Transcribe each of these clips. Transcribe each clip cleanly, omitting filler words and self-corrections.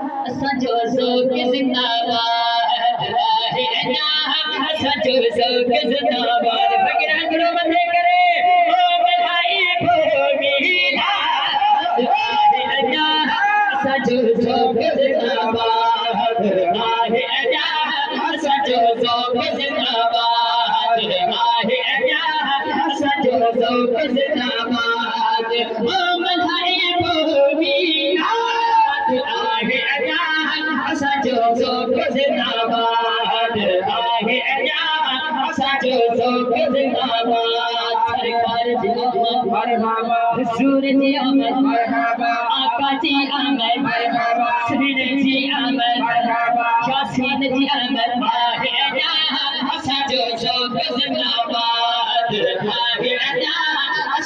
सजो सोक जिंदाबाद आहे अञा सजो सोक जिंदाबाद फकीरा करो मथे करे ओ बधाई भोगीला आहे अञा सजो सोक जिंदाबाद आहे अञा सजो सोक जिंदाबाद आहे अञा सजो सोक जिंदाबाद ओ बधाई भोगीला आहे अञा सजो सोक जिंदाबाद आहे अञा सजो सोक जिंदाबाद सरकार जी मरहबा हुजूर जी आमद मरहबा आका जी आमद मरहबा श्री जी आमद मरहबा यासीन जी आमद आहे अञा सजो सोक जिंदाबाद आहे अञा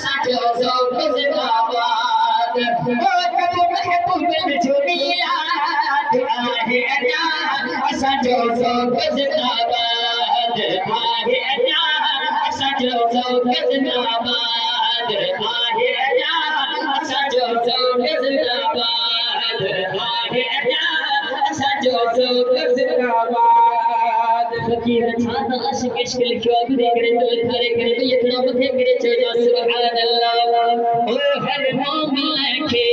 सजो सोक जिंदाबाद ओ कबू महबूब जुमीलात आहे अञा सजो सोक जिंदाबाद आहे अञा सजो सोक जिंदाबाद आहे अञा सजो सोक जिंदाबाद आहे अञा सजो सोक जिंदाबाद फकीर छाता अशक इश्क लिखियो गुरे करे दिल थारे करे तो इतना मथे करे चो सुभान अल्लाह ओ हर मोमिन के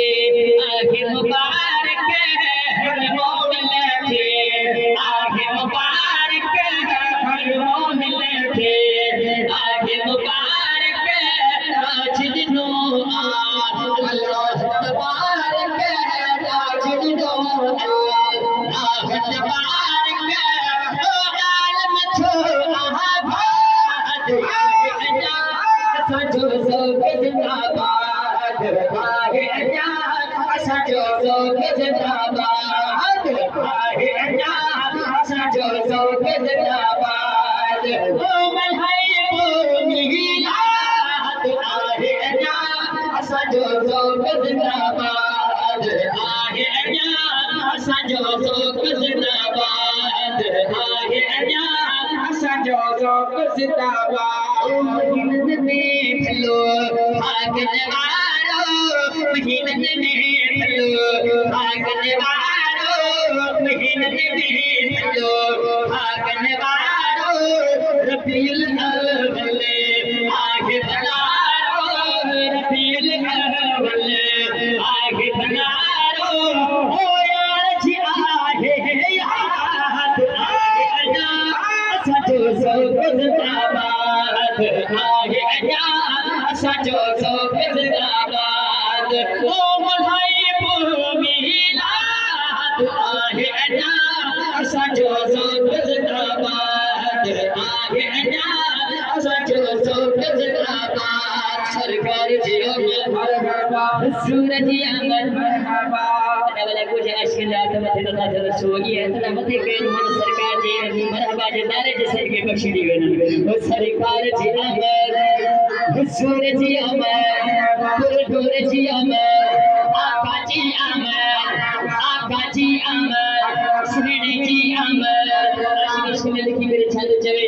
आगे मुबारक हर मोमिन के आगे मुबारक हर मोमिन के आगे मुबारक आज दिनो अल्लाह तबारक आज दिनो अल्लाह तबारक ओ आलम छो आबाद अञा सजो सोक जिंदाबाद आहे अञा सजो सोक जिंदाबाद आहे अञा सजो सोक जिंदाबाद ओ बधाई भोगीलात आहे अञा सजो सोक जिंदाबाद आहे अञा सजो सोक जिंदाबाद आहे अञा सजो सोक जिंदाबाद महीनत में फलो भागन वालो महीनत में फलो भागन वालो महीनत में फलो भागन वालो रबीउल अव्वल आगे बनारो रबीउल अव्वल आगे बनारो ओ यार जी आहे याद आहे अञा सजो सोक जिंदाबाद आहे अञा सजो सोक जिंदाबाद ओ बधाई भोगीलात आहे अञा सजो सोक जिंदाबाद आहे अञा सजो सोक जिंदाबाद सरकार जी आमद मरहबा हुजूर जी आमद मरहबा वाला कुछ अशकिलात मथे तथा रसूली है तना मथे के मन सरकार जी मरहबा जे नारे जे सर के बख्शी दी गन ओ सरकार जी आमद हुजूर जी आमद पुरदूर जी आमद आका जी आमद श्री जी आमद अशकिल लिखी करे छालो चवे